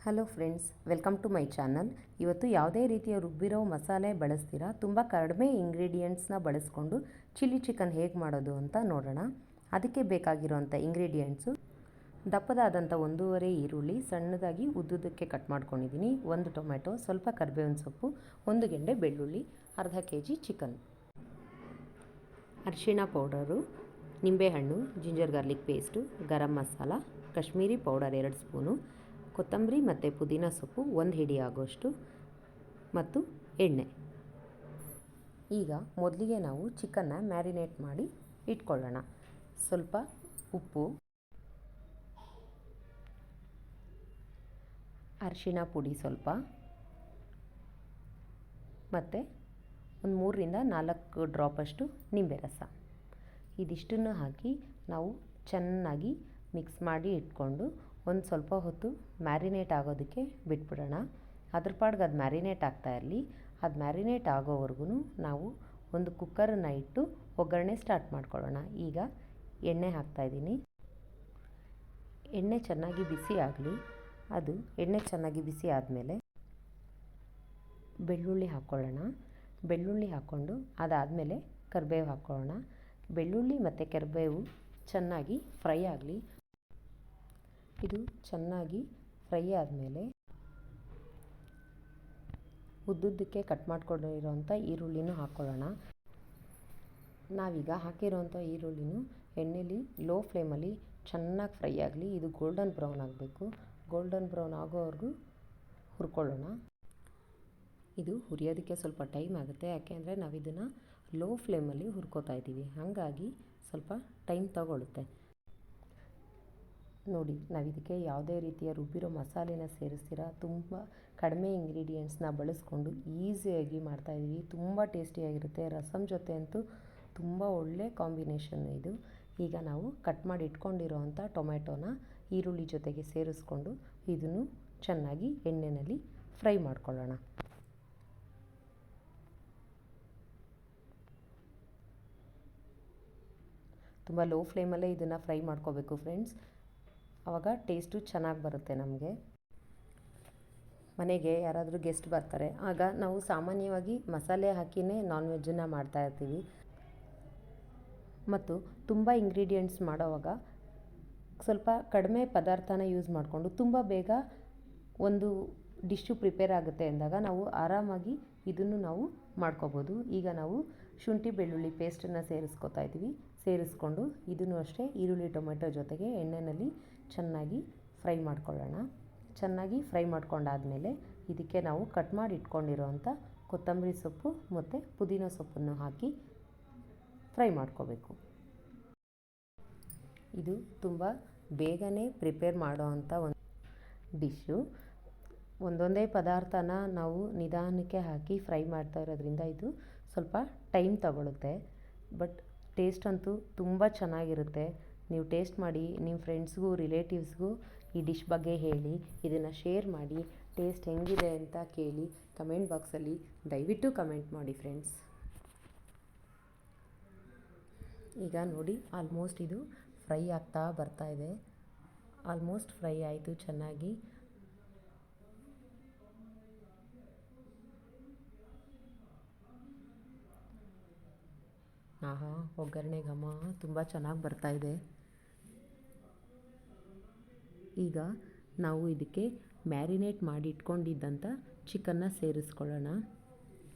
Hello friends, welcome to my channel. ಇವತ್ತು ಯಾವುದೇ ರೀತಿಯ ರುಬ್ಬಿರೋ ಮಸಾಲೆ ಬಳಸ್ತೀರಾ, ತುಂಬ ಕಡಿಮೆ ಇಂಗ್ರೀಡಿಯೆಂಟ್ಸ್ನ ಬಳಸ್ಕೊಂಡು ಚಿಲ್ಲಿ ಚಿಕನ್ ಹೇಗೆ ಮಾಡೋದು ಅಂತ ನೋಡೋಣ. ಅದಕ್ಕೆ ಬೇಕಾಗಿರೋಂಥ ಇಂಗ್ರೀಡಿಯೆಂಟ್ಸು: ದಪ್ಪದಾದಂಥ 1.5 ಈರುಳ್ಳಿ ಸಣ್ಣದಾಗಿ ಉದ್ದುದಕ್ಕೆ ಕಟ್ ಮಾಡ್ಕೊಂಡಿದ್ದೀನಿ, 1 ಟೊಮೆಟೊ, ಸ್ವಲ್ಪ ಕರಿಬೇವಿನ ಸೊಪ್ಪು, 1 ಗೆಂಡೆ ಬೆಳ್ಳುಳ್ಳಿ, ಅರ್ಧ kg ಚಿಕನ್, ಅರಿಶಿಣ ಪೌಡರು, ನಿಂಬೆಹಣ್ಣು, ginger garlic paste, garam masala, Kashmiri powder 2 spoon, ಕೊತ್ತಂಬರಿ ಮತ್ತು ಪುದೀನ ಸೊಪ್ಪು 1 ಹಿಡಿ ಆಗೋಷ್ಟು, ಮತ್ತು ಎಣ್ಣೆ. ಈಗ ಮೊದಲಿಗೆ ನಾವು ಚಿಕನ್ನ ಮ್ಯಾರಿನೇಟ್ ಮಾಡಿ ಇಟ್ಕೊಳ್ಳೋಣ. ಸ್ವಲ್ಪ ಉಪ್ಪು, ಅರಿಶಿಣ ಪುಡಿ ಸ್ವಲ್ಪ, ಮತ್ತು ಒಂದು 3ರಿಂದ 4 ಡ್ರಾಪಷ್ಟು ನಿಂಬೆ ರಸ. ಇದಿಷ್ಟನ್ನು ಹಾಕಿ ನಾವು ಚೆನ್ನಾಗಿ ಮಿಕ್ಸ್ ಮಾಡಿ ಇಟ್ಕೊಂಡು ಒಂದು ಸ್ವಲ್ಪ ಹೊತ್ತು ಮ್ಯಾರಿನೇಟ್ ಆಗೋದಕ್ಕೆ ಬಿಟ್ಬಿಡೋಣ. ಅದ್ರ ಪಾಡ್ಗೆ ಅದು ಮ್ಯಾರಿನೇಟ್ ಆಗ್ತಾ ಇರಲಿ. ಅದು ಮ್ಯಾರಿನೇಟ್ ಆಗೋವರೆಗೂ ನಾವು ಒಂದು ಕುಕ್ಕರನ್ನು ಇಟ್ಟು ಒಗ್ಗರಣೆ ಸ್ಟಾರ್ಟ್ ಮಾಡ್ಕೊಳ್ಳೋಣ. ಈಗ ಎಣ್ಣೆ ಹಾಕ್ತಾಯಿದ್ದೀನಿ. ಎಣ್ಣೆ ಚೆನ್ನಾಗಿ ಬಿಸಿ ಆಗಲಿ. ಅದು ಎಣ್ಣೆ ಚೆನ್ನಾಗಿ ಬಿಸಿ ಆದಮೇಲೆ ಬೆಳ್ಳುಳ್ಳಿ ಹಾಕ್ಕೊಳ್ಳೋಣ. ಬೆಳ್ಳುಳ್ಳಿ ಹಾಕ್ಕೊಂಡು ಅದಾದಮೇಲೆ ಕರಿಬೇವು ಹಾಕ್ಕೊಳ್ಳೋಣ. ಬೆಳ್ಳುಳ್ಳಿ ಮತ್ತು ಕರಿಬೇವು ಚೆನ್ನಾಗಿ ಫ್ರೈ ಆಗಲಿ. ಇದು ಚೆನ್ನಾಗಿ ಫ್ರೈ ಆದಮೇಲೆ ಉದ್ದುದ್ದಕ್ಕೆ ಕಟ್ ಮಾಡ್ಕೊಂಡಿರೋಂಥ ಈರುಳ್ಳಿನೂ ಹಾಕ್ಕೊಳ್ಳೋಣ. ನಾವೀಗ ಹಾಕಿರೋಂಥ ಈರುಳ್ಳಿನೂ ಎಣ್ಣೆಲಿ ಲೋ ಫ್ಲೇಮಲ್ಲಿ ಚೆನ್ನಾಗಿ ಫ್ರೈ ಆಗಲಿ. ಇದು ಗೋಲ್ಡನ್ ಬ್ರೌನ್ ಆಗಬೇಕು. ಗೋಲ್ಡನ್ ಬ್ರೌನ್ ಆಗೋವರೆಗೂ ಹುರ್ಕೊಳ್ಳೋಣ. ಇದು ಹುರಿಯೋದಕ್ಕೆ ಸ್ವಲ್ಪ ಟೈಮ್ ಆಗುತ್ತೆ, ಯಾಕೆಂದರೆ ನಾವು ಇದನ್ನು ಲೋ ಫ್ಲೇಮಲ್ಲಿ ಹುರ್ಕೋತಾ ಇದ್ದೀವಿ, ಹಾಗಾಗಿ ಸ್ವಲ್ಪ ಟೈಮ್ ತಗೊಳ್ಳುತ್ತೆ. ನೋಡಿ, ನಾವಿದಕ್ಕೆ ಯಾವುದೇ ರೀತಿಯ ರುಬ್ಬಿರೋ ಮಸಾಲೆನ ಸೇರಿಸ್ತೀರ, ತುಂಬ ಕಡಿಮೆ ಇಂಗ್ರೀಡಿಯೆಂಟ್ಸ್ನ ಬಳಸ್ಕೊಂಡು ಈಸಿಯಾಗಿ ಮಾಡ್ತಾಯಿದ್ದೀವಿ. ತುಂಬ ಟೇಸ್ಟಿಯಾಗಿರುತ್ತೆ. ರಸಮ್ ಜೊತೆ ಅಂತೂ ತುಂಬ ಒಳ್ಳೆ ಕಾಂಬಿನೇಷನ್ ಇದು. ಈಗ ನಾವು ಕಟ್ ಮಾಡಿ ಇಟ್ಕೊಂಡಿರೋವಂಥ ಟೊಮೆಟೊನ ಈರುಳ್ಳಿ ಜೊತೆಗೆ ಸೇರಿಸ್ಕೊಂಡು ಇದನ್ನು ಚೆನ್ನಾಗಿ ಎಣ್ಣೆಯಲ್ಲಿ ಫ್ರೈ ಮಾಡ್ಕೊಳ್ಳೋಣ. ತುಂಬ ಲೋ ಫ್ಲೇಮಲ್ಲೇ ಇದನ್ನು ಫ್ರೈ ಮಾಡ್ಕೋಬೇಕು ಫ್ರೆಂಡ್ಸ್, ಆವಾಗ ಟೇಸ್ಟು ಚೆನ್ನಾಗಿ ಬರುತ್ತೆ. ನಮಗೆ ಮನೆಗೆ ಯಾರಾದರೂ ಗೆಸ್ಟ್ ಬರ್ತಾರೆ, ಆಗ ನಾವು ಸಾಮಾನ್ಯವಾಗಿ ಮಸಾಲೆ ಹಾಕಿಯೇ ನಾನ್ ವೆಜ್ಜನ್ನು ಮಾಡ್ತಾಯಿರ್ತೀವಿ. ಮತ್ತು ತುಂಬ ಇಂಗ್ರೀಡಿಯೆಂಟ್ಸ್ ಮಾಡೋವಾಗ ಸ್ವಲ್ಪ ಕಡಿಮೆ ಪದಾರ್ಥನ ಯೂಸ್ ಮಾಡಿಕೊಂಡು ತುಂಬ ಬೇಗ ಒಂದು ಡಿಶ್ಶು ಪ್ರಿಪೇರ್ ಆಗುತ್ತೆ ಅಂದಾಗ ನಾವು ಆರಾಮಾಗಿ ಇದನ್ನು ನಾವು ಮಾಡ್ಕೋಬೋದು. ಈಗ ನಾವು ಶುಂಠಿ ಬೆಳ್ಳುಳ್ಳಿ ಪೇಸ್ಟನ್ನು ಸೇರಿಸ್ಕೊತಾ ಇದ್ದೀವಿ. ಸೇರಿಸ್ಕೊಂಡು ಇದನ್ನು ಅಷ್ಟೇ ಈರುಳ್ಳಿ ಟೊಮೆಟೊ ಜೊತೆಗೆ ಎಣ್ಣೆಯಲ್ಲಿ ಚೆನ್ನಾಗಿ ಫ್ರೈ ಮಾಡ್ಕೊಳ್ಳೋಣ. ಚೆನ್ನಾಗಿ ಫ್ರೈ ಮಾಡ್ಕೊಂಡಾದಮೇಲೆ ಇದಕ್ಕೆ ನಾವು ಕಟ್ ಮಾಡಿ ಇಟ್ಕೊಂಡಿರೋವಂಥ ಕೊತ್ತಂಬರಿ ಸೊಪ್ಪು ಮತ್ತು ಪುದೀನ ಸೊಪ್ಪನ್ನು ಹಾಕಿ ಫ್ರೈ ಮಾಡ್ಕೋಬೇಕು. ಇದು ತುಂಬ ಬೇಗನೆ ಪ್ರಿಪೇರ್ ಮಾಡೋವಂಥ ಒಂದು ಡಿಶ್ಶು. ಒಂದೊಂದೇ ಪದಾರ್ಥನ ನಾವು ನಿಧಾನಕ್ಕೆ ಹಾಕಿ ಫ್ರೈ ಮಾಡ್ತಾ ಇರೋದ್ರಿಂದ ಇದು ಸ್ವಲ್ಪ ಟೈಮ್ ತಗೊಳುತ್ತೆ. ಬಟ್ ಟೇಸ್ಟ್ ಅಂತೂ ತುಂಬ ಚೆನ್ನಾಗಿರುತ್ತೆ. ನೀವು ಟೇಸ್ಟ್ ಮಾಡಿ, ನಿಮ್ಮ ಫ್ರೆಂಡ್ಸ್ಗೂ ರಿಲೇಟಿವ್ಸ್ಗೂ ಈ ಡಿಶ್ ಬಗ್ಗೆ ಹೇಳಿ, ಇದನ್ನು ಶೇರ್ ಮಾಡಿ, ಟೇಸ್ಟ್ ಹೆಂಗಿದೆ ಅಂತ ಕೇಳಿ ಕಮೆಂಟ್ ಬಾಕ್ಸಲ್ಲಿ ದಯವಿಟ್ಟು ಕಮೆಂಟ್ ಮಾಡಿ ಫ್ರೆಂಡ್ಸ್. ಈಗ ನೋಡಿ, ಆಲ್ಮೋಸ್ಟ್ ಇದು ಫ್ರೈ ಆಗ್ತಾ ಬರ್ತಾ ಇದೆ. ಆಲ್ಮೋಸ್ಟ್ ಫ್ರೈ ಆಯಿತು ಚೆನ್ನಾಗಿ. ಆಹಾ, ಒಗ್ಗರಣೆ ಘಮ ತುಂಬ ಚೆನ್ನಾಗಿ ಬರ್ತಾಯಿದೆ. ಈಗ ನಾವು ಇದಕ್ಕೆ ಮ್ಯಾರಿನೇಟ್ ಮಾಡಿ ಇಟ್ಕೊಂಡಿದ್ದಂಥ ಚಿಕನ್ನ ಸೇರಿಸ್ಕೊಳ್ಳೋಣ.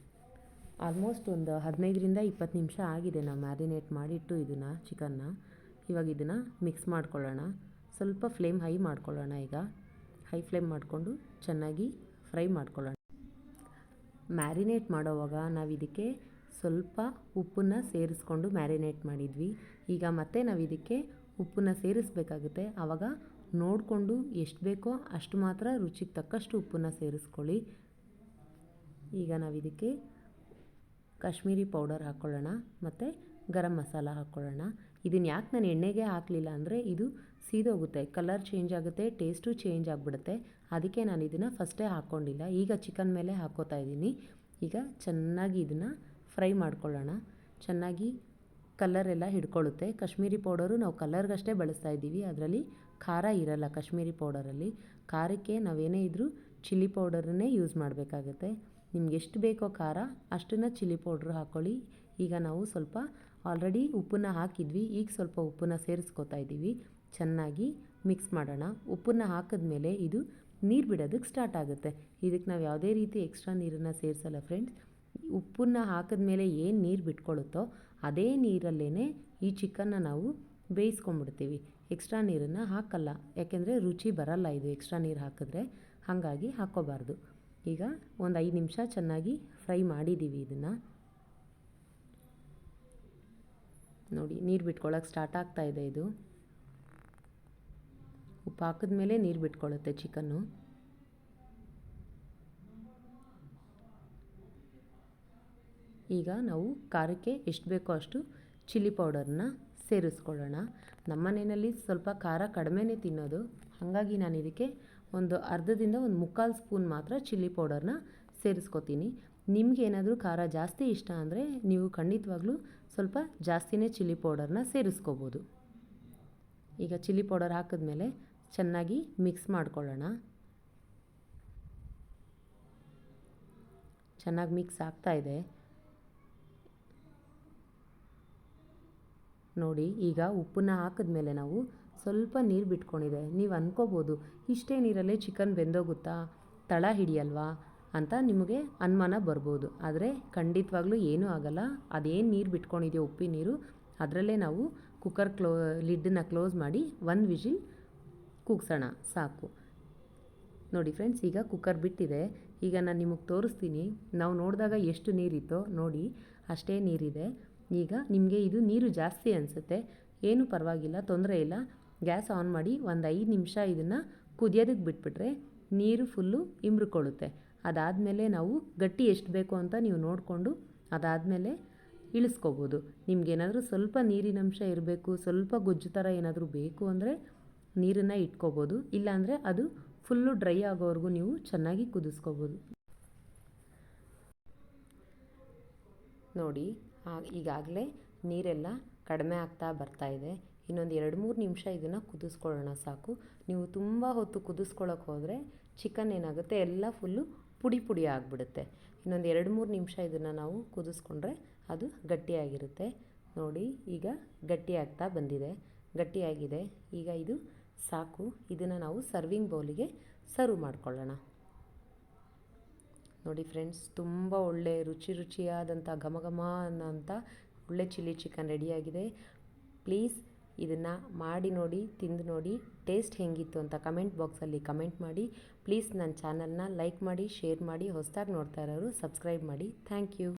ಆಲ್ಮೋಸ್ಟ್ ಒಂದು 15ರಿಂದ 20 ನಿಮಿಷ ಆಗಿದೆ ನಾವು ಮ್ಯಾರಿನೇಟ್ ಮಾಡಿಟ್ಟು ಇದನ್ನು ಚಿಕನ್ನ. ಇವಾಗ ಇದನ್ನು ಮಿಕ್ಸ್ ಮಾಡ್ಕೊಳ್ಳೋಣ. ಸ್ವಲ್ಪ ಫ್ಲೇಮ್ ಹೈ ಮಾಡ್ಕೊಳ್ಳೋಣ. ಈಗ ಹೈ ಫ್ಲೇಮ್ ಮಾಡಿಕೊಂಡು ಚೆನ್ನಾಗಿ ಫ್ರೈ ಮಾಡ್ಕೊಳ್ಳೋಣ. ಮ್ಯಾರಿನೇಟ್ ಮಾಡೋವಾಗ ನಾವು ಇದಕ್ಕೆ ಸ್ವಲ್ಪ ಉಪ್ಪನ್ನು ಸೇರಿಸ್ಕೊಂಡು ಮ್ಯಾರಿನೇಟ್ ಮಾಡಿದ್ವಿ. ಈಗ ಮತ್ತೆ ನಾವು ಇದಕ್ಕೆ ಉಪ್ಪನ್ನು ಸೇರಿಸಬೇಕಾಗುತ್ತೆ. ಆವಾಗ ನೋಡಿಕೊಂಡು ಎಷ್ಟು ಬೇಕೋ ಅಷ್ಟು ಮಾತ್ರ ರುಚಿಗೆ ತಕ್ಕಷ್ಟು ಉಪ್ಪನ್ನು ಸೇರಿಸ್ಕೊಳ್ಳಿ. ಈಗ ನಾವು ಇದಕ್ಕೆ ಕಾಶ್ಮೀರಿ ಪೌಡರ್ ಹಾಕ್ಕೊಳ್ಳೋಣ ಮತ್ತು ಗರಂ ಮಸಾಲ ಹಾಕ್ಕೊಳ್ಳೋಣ. ಇದನ್ನು ಯಾಕೆ ನಾನು ಎಣ್ಣೆಗೆ ಹಾಕಲಿಲ್ಲ ಅಂದರೆ ಇದು ಸೀದೋಗುತ್ತೆ, ಕಲರ್ ಚೇಂಜ್ ಆಗುತ್ತೆ, ಟೇಸ್ಟು ಚೇಂಜ್ ಆಗಿಬಿಡುತ್ತೆ. ಅದಕ್ಕೆ ನಾನು ಇದನ್ನು ಫಸ್ಟೇ ಹಾಕ್ಕೊಂಡಿಲ್ಲ. ಈಗ ಚಿಕನ್ ಮೇಲೆ ಹಾಕ್ಕೋತಾ ಇದ್ದೀನಿ. ಈಗ ಚೆನ್ನಾಗಿ ಇದನ್ನು ಫ್ರೈ ಮಾಡ್ಕೊಳ್ಳೋಣ. ಚೆನ್ನಾಗಿ ಕಲರೆಲ್ಲ ಹಿಡ್ಕೊಳ್ಳುತ್ತೆ. ಕಾಶ್ಮೀರಿ ಪೌಡರು ನಾವು ಕಲರ್ಗಷ್ಟೇ ಬಳಸ್ತಾ ಇದ್ದೀವಿ, ಅದರಲ್ಲಿ ಖಾರ ಇರಲ್ಲ ಕಾಶ್ಮೀರಿ ಪೌಡರಲ್ಲಿ. ಖಾರಕ್ಕೆ ನಾವೇನೇ ಇದ್ದರೂ ಚಿಲ್ಲಿ ಪೌಡರನ್ನೇ ಯೂಸ್ ಮಾಡಬೇಕಾಗತ್ತೆ. ನಿಮ್ಗೆ ಎಷ್ಟು ಬೇಕೋ ಖಾರ ಅಷ್ಟನ್ನು ಚಿಲ್ಲಿ ಪೌಡ್ರ್ ಹಾಕ್ಕೊಳ್ಳಿ. ಈಗ ನಾವು ಸ್ವಲ್ಪ ಆಲ್ರೆಡಿ ಉಪ್ಪನ್ನ ಹಾಕಿದ್ವಿ, ಈಗ ಸ್ವಲ್ಪ ಉಪ್ಪನ್ನ ಸೇರಿಸ್ಕೊತಾ ಇದ್ದೀವಿ. ಚೆನ್ನಾಗಿ ಮಿಕ್ಸ್ ಮಾಡೋಣ. ಉಪ್ಪನ್ನ ಹಾಕಿದ್ಮೇಲೆ ಇದು ನೀರು ಬಿಡೋದಕ್ಕೆ ಸ್ಟಾರ್ಟ್ ಆಗುತ್ತೆ. ಇದಕ್ಕೆ ನಾವು ಯಾವುದೇ ರೀತಿ ಎಕ್ಸ್ಟ್ರಾ ನೀರನ್ನು ಸೇರಿಸಲ್ಲ ಫ್ರೆಂಡ್ಸ್. ಉಪ್ಪನ್ನ ಹಾಕಿದ್ಮೇಲೆ ಏನು ನೀರು ಬಿಟ್ಕೊಳ್ಳುತ್ತೋ ಅದೇ ನೀರಲ್ಲೇ ಈ ಚಿಕನ್ನ ನಾವು ಬೇಯಿಸ್ಕೊಂಡ್ಬಿಡ್ತೀವಿ. ಎಕ್ಸ್ಟ್ರಾ ನೀರನ್ನು ಹಾಕಲ್ಲ, ಯಾಕೆಂದರೆ ರುಚಿ ಬರಲ್ಲ ಇದು ಎಕ್ಸ್ಟ್ರಾ ನೀರು ಹಾಕಿದ್ರೆ, ಹಾಗಾಗಿ ಹಾಕ್ಕೋಬಾರ್ದು. ಈಗ ಒಂದು 5 ನಿಮಿಷ ಚೆನ್ನಾಗಿ ಫ್ರೈ ಮಾಡಿದ್ದೀವಿ ಇದನ್ನು. ನೋಡಿ ನೀರು ಬಿಟ್ಕೊಳ್ಳೋಕೆ ಸ್ಟಾರ್ಟ್ ಆಗ್ತಾಯಿದೆ. ಇದು ಉಪ್ಪು ಹಾಕಿದ್ಮೇಲೆ ನೀರು ಬಿಟ್ಕೊಳ್ಳುತ್ತೆ ಚಿಕನ್ನು. ಈಗ ನಾವು ಖಾರಕ್ಕೆ ಎಷ್ಟು ಬೇಕೋ ಅಷ್ಟು ಚಿಲ್ಲಿ ಪೌಡರನ್ನ ಸೇರಿಸ್ಕೊಳ್ಳೋಣ. ನಮ್ಮ ಮನೆಯಲ್ಲಿ ಸ್ವಲ್ಪ ಖಾರ ಕಡಿಮೆನೇ ತಿನ್ನೋದು, ಹಾಗಾಗಿ ನಾನು ಇದಕ್ಕೆ ಒಂದು ಅರ್ಧದಿಂದ ಒಂದು 3/4 ಸ್ಪೂನ್ ಮಾತ್ರ ಚಿಲ್ಲಿ ಪೌಡರ್ನ ಸೇರಿಸ್ಕೊತೀನಿ. ನಿಮ್ಗೆ ಏನಾದರೂ ಖಾರ ಜಾಸ್ತಿ ಇಷ್ಟ ಅಂದರೆ ನೀವು ಖಂಡಿತವಾಗ್ಲೂ ಸ್ವಲ್ಪ ಜಾಸ್ತಿನೇ ಚಿಲ್ಲಿ ಪೌಡರ್ನ ಸೇರಿಸ್ಕೋಬೋದು. ಈಗ ಚಿಲ್ಲಿ ಪೌಡರ್ ಹಾಕಿದ್ಮೇಲೆ ಚೆನ್ನಾಗಿ ಮಿಕ್ಸ್ ಮಾಡ್ಕೊಳ್ಳೋಣ. ಚೆನ್ನಾಗಿ ಮಿಕ್ಸ್ ಆಗ್ತಾಯಿದೆ ನೋಡಿ. ಈಗ ಉಪ್ಪನ್ನ ಹಾಕಿದ್ಮೇಲೆ ನಾವು ಸ್ವಲ್ಪ ನೀರು ಬಿಟ್ಕೊಂಡಿದೆ. ನೀವು ಅಂದ್ಕೋಬೋದು ಇಷ್ಟೇ ನೀರಲ್ಲೇ ಚಿಕನ್ ಬೆಂದೋಗುತ್ತಾ, ತಳ ಹಿಡಿಯಲ್ವಾ ಅಂತ ನಿಮಗೆ ಅನುಮಾನ ಬರ್ಬೋದು. ಆದರೆ ಖಂಡಿತವಾಗ್ಲೂ ಏನೂ ಆಗಲ್ಲ. ಅದೇನು ನೀರು ಬಿಟ್ಕೊಂಡಿದೆಯೋ ಉಪ್ಪಿನ ನೀರು, ಅದರಲ್ಲೇ ನಾವು ಕುಕ್ಕರ್ ಲಿಡ್ಡನ್ನು ಕ್ಲೋಸ್ ಮಾಡಿ 1 ವಿಜಿಲ್ ಕೂಗ್ಸೋಣ ಸಾಕು. ನೋಡಿ ಫ್ರೆಂಡ್ಸ್, ಈಗ ಕುಕ್ಕರ್ ಬಿಟ್ಟಿದೆ. ಈಗ ನಾನು ನಿಮಗೆ ತೋರಿಸ್ತೀನಿ. ನಾವು ನೋಡಿದಾಗ ಎಷ್ಟು ನೀರಿತ್ತೋ ನೋಡಿ ಅಷ್ಟೇ ನೀರಿದೆ. ಈಗ ನಿಮಗೆ ಇದು ನೀರು ಜಾಸ್ತಿ ಅನಿಸುತ್ತೆ, ಏನೂ ಪರವಾಗಿಲ್ಲ, ತೊಂದರೆ ಇಲ್ಲ. ಗ್ಯಾಸ್ ಆನ್ ಮಾಡಿ ಒಂದು 5 ನಿಮಿಷ ಇದನ್ನು ಕುದಿಯೋದಕ್ಕೆ ಬಿಟ್ಬಿಟ್ರೆ ನೀರು ಫುಲ್ಲು ಇಂಬ್ರಿಕೊಳ್ಳುತ್ತೆ. ಅದಾದಮೇಲೆ ನಾವು ಗಟ್ಟಿ ಎಷ್ಟು ಬೇಕು ಅಂತ ನೀವು ನೋಡಿಕೊಂಡು ಅದಾದಮೇಲೆ ಇಳಿಸ್ಕೋಬೋದು. ನಿಮಗೇನಾದರೂ ಸ್ವಲ್ಪ ನೀರಿನಂಶ ಇರಬೇಕು, ಸ್ವಲ್ಪ ಗೊಜ್ಜು ಥರ ಏನಾದರೂ ಬೇಕು ಅಂದರೆ ನೀರನ್ನು ಇಟ್ಕೋಬೋದು. ಇಲ್ಲಾಂದರೆ ಅದು ಫುಲ್ಲು ಡ್ರೈ ಆಗೋವರೆಗೂ ನೀವು ಚೆನ್ನಾಗಿ ಕುದಿಸ್ಕೋಬೋದು. ನೋಡಿ ಈಗಾಗಲೇ ನೀರೆಲ್ಲ ಕಡಿಮೆ ಆಗ್ತಾ ಬರ್ತಾಯಿದೆ. ಇನ್ನೊಂದು 2-3 ನಿಮಿಷ ಇದನ್ನು ಕುದಿಸ್ಕೊಳ್ಳೋಣ ಸಾಕು. ನೀವು ತುಂಬ ಹೊತ್ತು ಕುದಿಸ್ಕೊಳ್ಳೋಕೆ ಹೋದರೆ ಚಿಕನ್ ಏನಾಗುತ್ತೆ, ಎಲ್ಲ ಫುಲ್ಲು ಪುಡಿ ಪುಡಿ ಆಗಿಬಿಡುತ್ತೆ. ಇನ್ನೊಂದು 2-3 ನಿಮಿಷ ಇದನ್ನು ನಾವು ಕುದಿಸ್ಕೊಂಡ್ರೆ ಅದು ಗಟ್ಟಿಯಾಗಿರುತ್ತೆ. ನೋಡಿ ಈಗ ಗಟ್ಟಿಯಾಗ್ತಾ ಬಂದಿದೆ, ಗಟ್ಟಿಯಾಗಿದೆ. ಈಗ ಇದು ಸಾಕು. ಇದನ್ನು ನಾವು ಸರ್ವಿಂಗ್ ಬೌಲಿಗೆ ಸರ್ವ್ ಮಾಡ್ಕೊಳ್ಳೋಣ. ನೋಡಿ ಫ್ರೆಂಡ್ಸ್, ತುಂಬ ಒಳ್ಳೆ ರುಚಿಯಾದಂಥ ಘಮ ಅನ್ನೋಂಥ ಒಳ್ಳೆ ಚಿಲ್ಲಿ ಚಿಕನ್ ರೆಡಿಯಾಗಿದೆ. ಪ್ಲೀಸ್ ಇದನ್ನು ಮಾಡಿ ನೋಡಿ, ತಿಂದು ನೋಡಿ, ಟೇಸ್ಟ್ ಹೇಗಿತ್ತು ಅಂತ ಕಮೆಂಟ್ ಬಾಕ್ಸಲ್ಲಿ ಕಮೆಂಟ್ ಮಾಡಿ. ಪ್ಲೀಸ್ ನನ್ನ ಚಾನಲ್ನ ಲೈಕ್ ಮಾಡಿ, ಶೇರ್ ಮಾಡಿ, ಹೊಸದಾಗಿ ನೋಡ್ತಾ ಇರೋರು ಸಬ್ಸ್ಕ್ರೈಬ್ ಮಾಡಿ. Thank you.